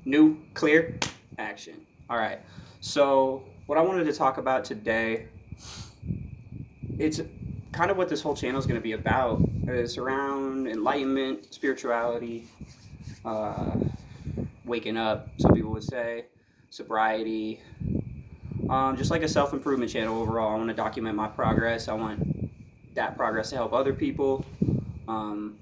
New, clear, action. All right. So, what I wanted to talk about today, it's kind of what this whole channel is going to be about. It's around enlightenment, spirituality, uh, waking up, some people would say, sobriety, just like a self improvement channel overall. I want to document my progress. I want that progress to help other people. Um,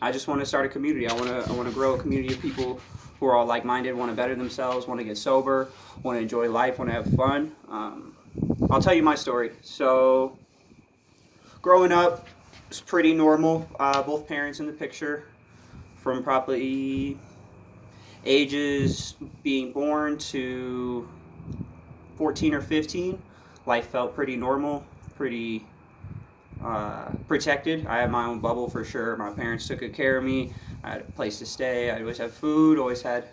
I just want to start a community. I want to grow a community of people who are all like minded, want to better themselves, want to get sober, want to enjoy life, want to have fun. I'll tell you my story. So, growing up was pretty normal. Both parents in the picture, from probably ages being born to 14 or 15, life felt pretty normal, pretty protected. I had my own bubble for sure. My parents took good care of me. I had a place to stay. I always had food. Always had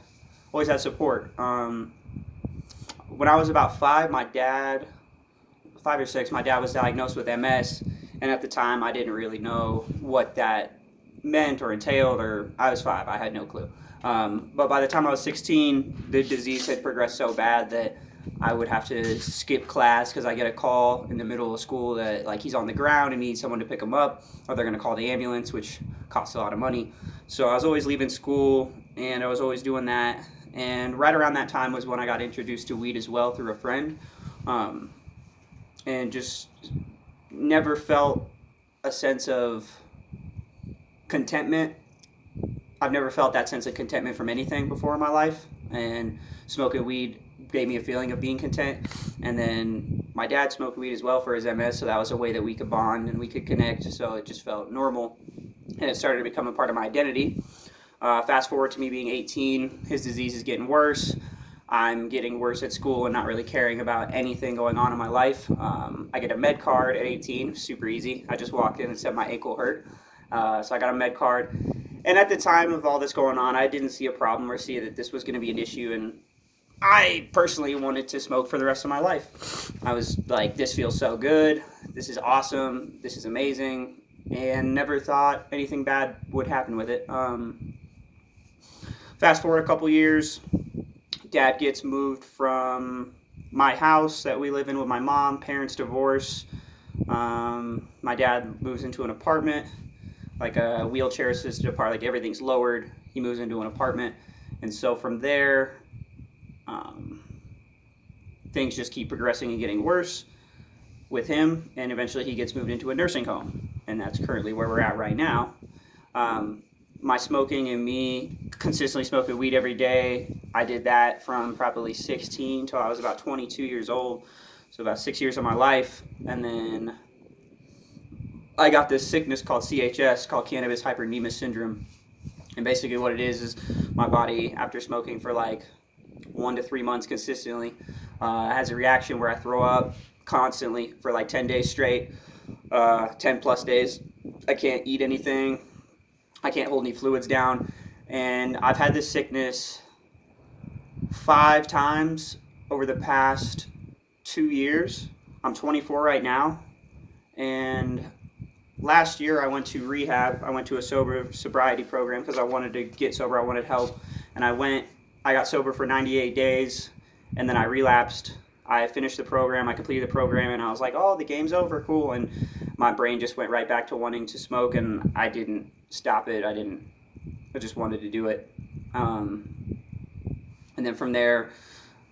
support. When I was about five, 5 or 6, my dad was diagnosed with MS, and at the time, I didn't really know what that meant or entailed. Or I was five, I had no clue. But by the time I was 16, the disease had progressed so bad that I would have to skip class because I get a call in the middle of school that like he's on the ground and needs someone to pick him up, or they're going to call the ambulance, which costs a lot of money. So I was always leaving school, and I was always doing that. And right around that time was when I got introduced to weed as well through a friend, um, and just never felt a sense of contentment. I've never felt that sense of contentment from anything before in my life, and smoking weed gave me a feeling of being content. And then my dad smoked weed as well for his MS, so that was a way that we could bond and we could connect. So it just felt normal, and it started to become a part of my identity. Fast forward to me being 18, his disease is getting worse. I'm getting worse at school and not really caring about anything going on in my life. I get a med card at 18, super easy. I just walked in and said my ankle hurt. So I got a med card. And at the time of all this going on, I didn't see a problem or see that this was going to be an issue. And I personally wanted to smoke for the rest of my life. I was like, this feels so good. This is awesome. This is amazing. And never thought anything bad would happen with it. Fast forward a couple years, dad gets moved from my house that we live in with my mom, parents divorce. My dad moves into an apartment, like a wheelchair assisted apartment, like everything's lowered. He moves into an apartment. And so from there, um, things just keep progressing and getting worse with him. And eventually he gets moved into a nursing home. And that's currently where we're at right now. Um, my smoking and me consistently smoking weed every day, I did that from probably 16 till I was about 22 years old. So about 6 years of my life. And then I got this sickness called CHS, called cannabis hyperemesis syndrome. And basically what it is my body, after smoking for like 1 to 3 months consistently, has a reaction where I throw up constantly for like 10 days straight, 10 plus days. I can't eat anything. I can't hold any fluids down. And I've had this sickness 5 times over the past 2 years. I'm 24 right now. And last year I went to rehab. I went to a sobriety program because I wanted to get sober. I wanted help. And I got sober for 98 days, and then I relapsed. I finished the program. I completed the program, and I was like, oh, the game's over, cool. And my brain just went right back to wanting to smoke, and I didn't stop it. I just wanted to do it. And then from there,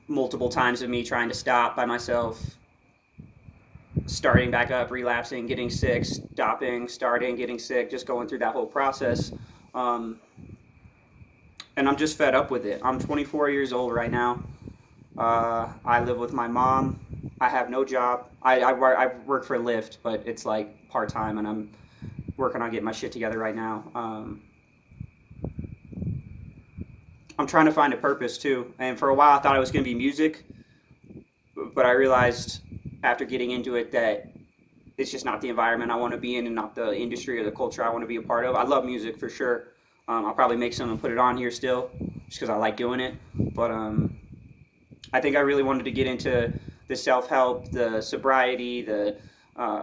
multiple times of me trying to stop by myself, starting back up, relapsing, getting sick, stopping, starting, getting sick, just going through that whole process. Um, and I'm just fed up with it. I'm 24 years old right now. I live with my mom. I have no job. I work for Lyft, but it's like part time, and I'm working on getting my shit together right now. I'm trying to find a purpose too. And for a while, I thought it was going to be music, but I realized after getting into it that it's just not the environment I want to be in, and not the industry or the culture I want to be a part of. I love music for sure. I'll probably make some and put it on here still, just because I like doing it. But I think I really wanted to get into the self-help, the sobriety, the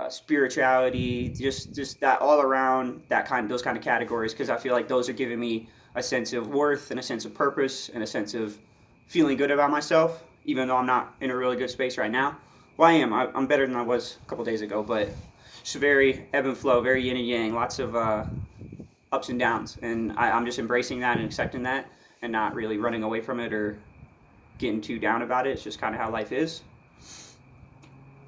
spirituality, just that all around those kind of categories, because I feel like those are giving me a sense of worth and a sense of purpose and a sense of feeling good about myself, even though I'm not in a really good space right now. Well, I am. I'm better than I was a couple days ago, but it's very ebb and flow, very yin and yang, lots of ups and downs. And I'm just embracing that and accepting that and not really running away from it or getting too down about it. It's just kind of how life is.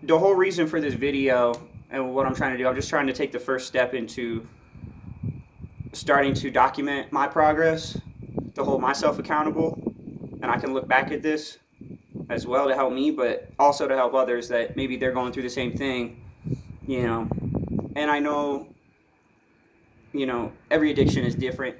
The whole reason for this video and what I'm trying to do, I'm just trying to take the first step into starting to document my progress, to hold myself accountable, and I can look back at this as well to help me, but also to help others that maybe they're going through the same thing, you know. And I know, you know, every addiction is different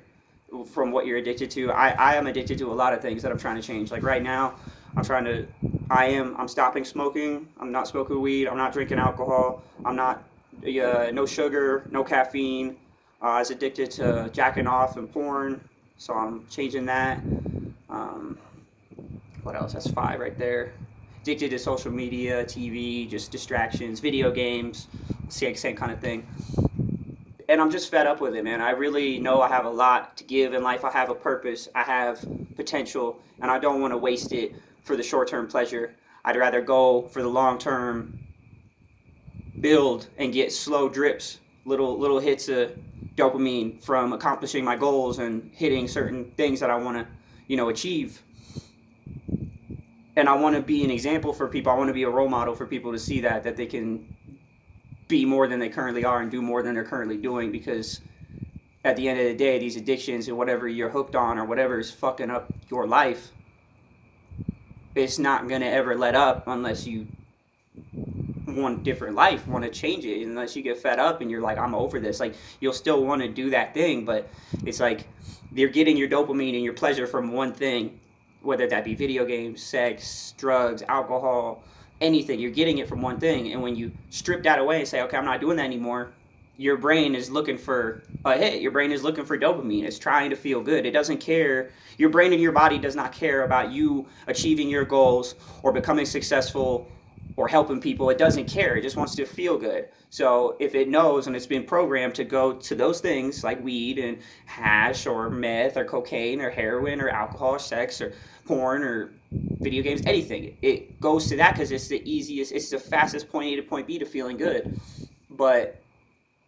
from what you're addicted to. I am addicted to a lot of things that I'm trying to change. Like right now, I'm stopping smoking. I'm not smoking weed. I'm not drinking alcohol. I'm not, no sugar, no caffeine. I was addicted to jacking off and porn, so I'm changing that. What else? That's 5 right there. Addicted to social media, TV, just distractions, video games, same kind of thing. And I'm just fed up with it, man. I really know I have a lot to give in life. I have a purpose. I have potential, and I don't want to waste it for the short-term pleasure. I'd rather go for the long-term build and get slow drips, little hits of dopamine from accomplishing my goals and hitting certain things that I want to, you know, achieve. And I want to be an example for people. I want to be a role model for people to see that they can be more than they currently are and do more than they're currently doing, because at the end of the day, these addictions and whatever you're hooked on or whatever is fucking up your life, it's not going to ever let up unless you want a different life, want to change it, unless you get fed up and you're like, I'm over this. Like, you'll still want to do that thing, but it's like you're getting your dopamine and your pleasure from one thing, whether that be video games, sex, drugs, alcohol, anything. You're getting it from one thing, and when you strip that away and say, okay, I'm not doing that anymore, your brain is looking for a hit. Your brain is looking for dopamine. It's trying to feel good. It doesn't care. Your brain and your body does not care about you achieving your goals or becoming successful or helping people. It doesn't care. It just wants to feel good. So if it knows and it's been programmed to go to those things like weed and hash or meth or cocaine or heroin or alcohol or sex or porn or video games, anything, it goes to that because it's the easiest, it's the fastest point A to point B to feeling good. But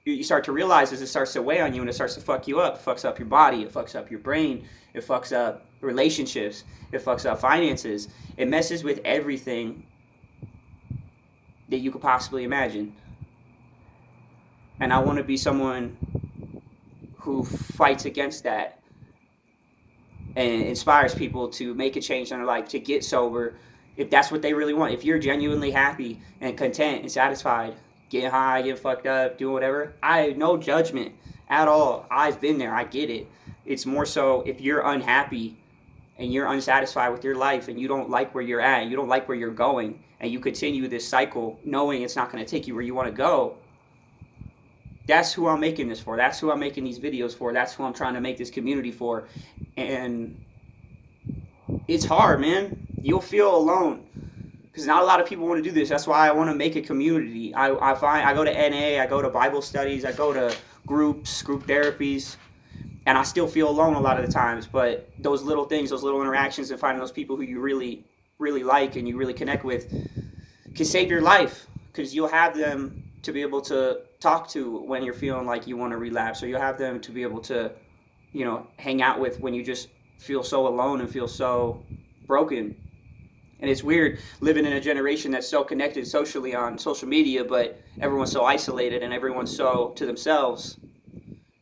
you start to realize as it starts to weigh on you and it starts to fuck you up. It fucks up your body, it fucks up your brain, it fucks up relationships, it fucks up finances, it messes with everything that you could possibly imagine. And I want to be someone who fights against that and inspires people to make a change in their life, to get sober, if that's what they really want. If you're genuinely happy and content and satisfied, getting high, getting fucked up, doing whatever, I have no judgment at all. I've been there. I get it. It's more so if you're unhappy and you're unsatisfied with your life and you don't like where you're at, you don't like where you're going, and you continue this cycle knowing it's not going to take you where you want to go, that's who I'm making this for. That's who I'm making these videos for. That's who I'm trying to make this community for. And it's hard, man. You'll feel alone because not a lot of people want to do this. That's why I want to make a community. I go to NA, I go to Bible studies, I go to group therapies, and I still feel alone a lot of the times. But those little things, those little interactions, and finding those people who you really, really like and you really connect with can save your life, because you'll have them to be able to talk to when you're feeling like you want to relapse, or you'll have them to be able to, you know, hang out with when you just feel so alone and feel so broken. And it's weird living in a generation that's so connected socially on social media, but everyone's so isolated and everyone's so to themselves.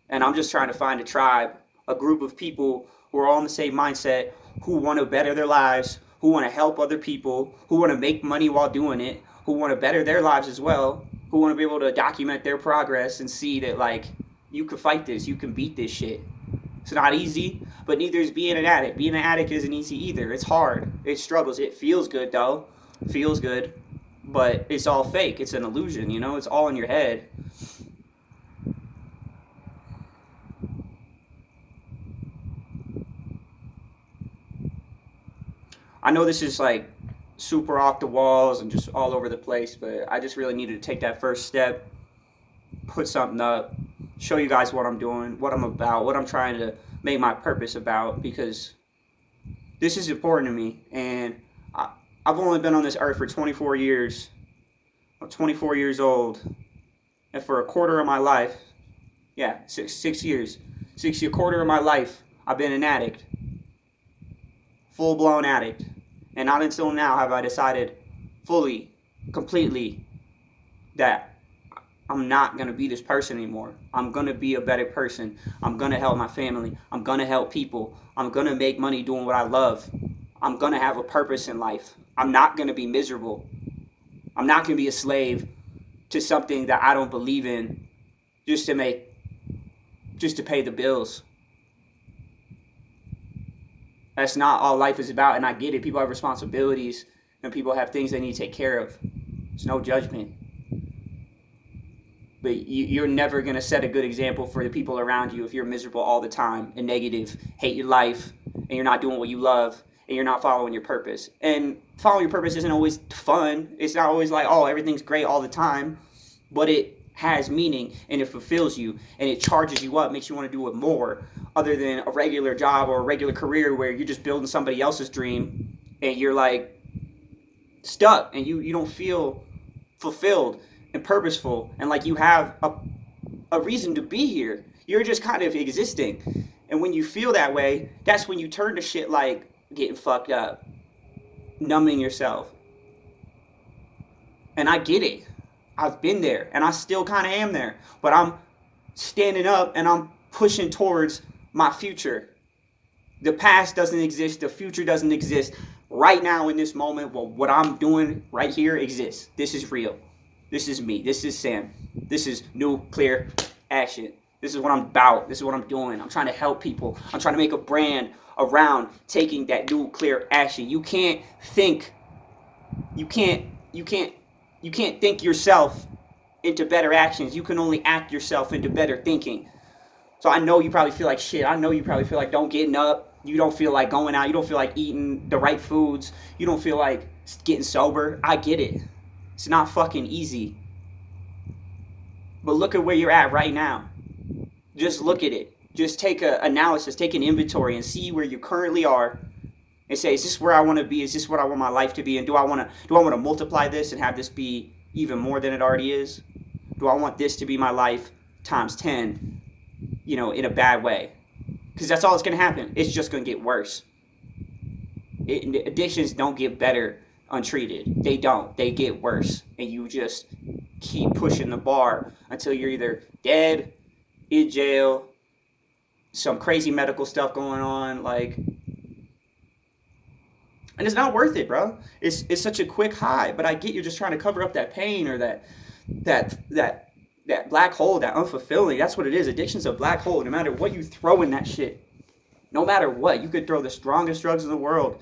And I'm just trying to find a tribe, a group of people who are all in the same mindset, who want to better their lives, who want to help other people, who want to make money while doing it, who want to better their lives as well, who want to be able to document their progress and see that, like, you can fight this, you can beat this shit. It's not easy, but neither is being an addict. Being an addict isn't easy either. It's hard. It struggles. It feels good, though. It feels good, but it's all fake. It's an illusion, you know? It's all in your head. I know this is like super off the walls and just all over the place, but I just really needed to take that first step, put something up, show you guys what I'm doing, what I'm about, what I'm trying to make my purpose about, because this is important to me. And I've only been on this earth for 24 years. I'm 24 years old. And for a quarter of my life, yeah, 6 years, a quarter of my life, I've been an addict. Full-blown addict. And not until now have I decided fully, completely, that I'm not going to be this person anymore. I'm going to be a better person. I'm going to help my family. I'm going to help people. I'm going to make money doing what I love. I'm going to have a purpose in life. I'm not going to be miserable. I'm not going to be a slave to something that I don't believe in just to pay the bills. That's not all life is about, and I get it. People have responsibilities, and people have things they need to take care of. There's no judgment. But you're never going to set a good example for the people around you if you're miserable all the time and negative, hate your life, and you're not doing what you love, and you're not following your purpose. And following your purpose isn't always fun. It's not always like, oh, everything's great all the time. But it has meaning, and it fulfills you, and it charges you up, makes you want to do it more, other than a regular job or a regular career where you're just building somebody else's dream, and you're like stuck, and you don't feel fulfilled and purposeful, and like you have a reason to be here. You're just kind of existing. And when you feel that way, that's when you turn to shit like getting fucked up, numbing yourself. And I get it. I've been there, and I still kind of am there. But I'm standing up, and I'm pushing towards my future. The past doesn't exist. The future doesn't exist. Right now in this moment, well, what I'm doing right here exists. This is real. This is me. This is Sam. This is nuclear action. This is what I'm about. This is what I'm doing. I'm trying to help people. I'm trying to make a brand around taking that nuclear action. You can't think yourself into better actions. You can only act yourself into better thinking. So I know you probably feel like shit. I know you probably feel like don't getting up. You don't feel like going out. You don't feel like eating the right foods. You don't feel like getting sober. I get it. It's not fucking easy. But look at where you're at right now. Just look at it. Just take an analysis, take an inventory, and see where you currently are, and say, is this where I want to be? Is this what I want my life to be? And do I want to multiply this and have this be even more than it already is? Do I want this to be my life times 10, in a bad way? Because that's all that's going to happen. It's just going to get worse. Addictions don't get better untreated. They don't. They get worse. And you just keep pushing the bar until you're either dead, in jail, some crazy medical stuff going on, and it's not worth it, bro. It's such a quick high, but I get you're just trying to cover up that pain or that black hole, that unfulfilling. That's what it is. Addiction's a black hole. No matter what you throw in that shit, no matter what, you could throw the strongest drugs in the world,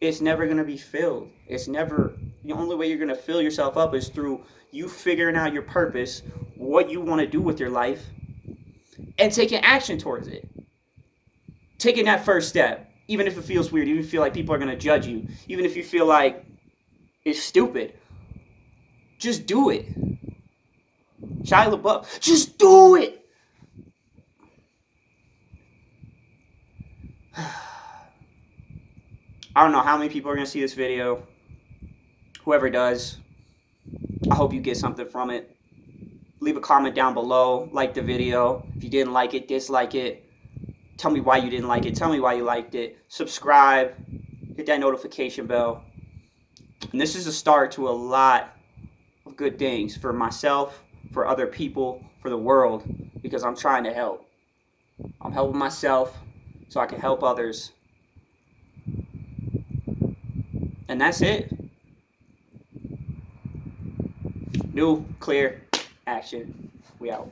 it's never going to be filled. It's never, the only way you're going to fill yourself up is through you figuring out your purpose, what you want to do with your life, and taking action towards it. Taking that first step, even if it feels weird, even if you feel like people are going to judge you, even if you feel like it's stupid, just do it. Shia LaBeouf, just do it. I don't know how many people are going to see this video. Whoever does, I hope you get something from it. Leave a comment down below. Like the video. If you didn't like it, dislike it. Tell me why you didn't like it. Tell me why you liked it. Subscribe. Hit that notification bell. And this is a start to a lot of good things for myself, for other people, for the world, because I'm trying to help. I'm helping myself so I can help others. And that's it. New, clear action. We out.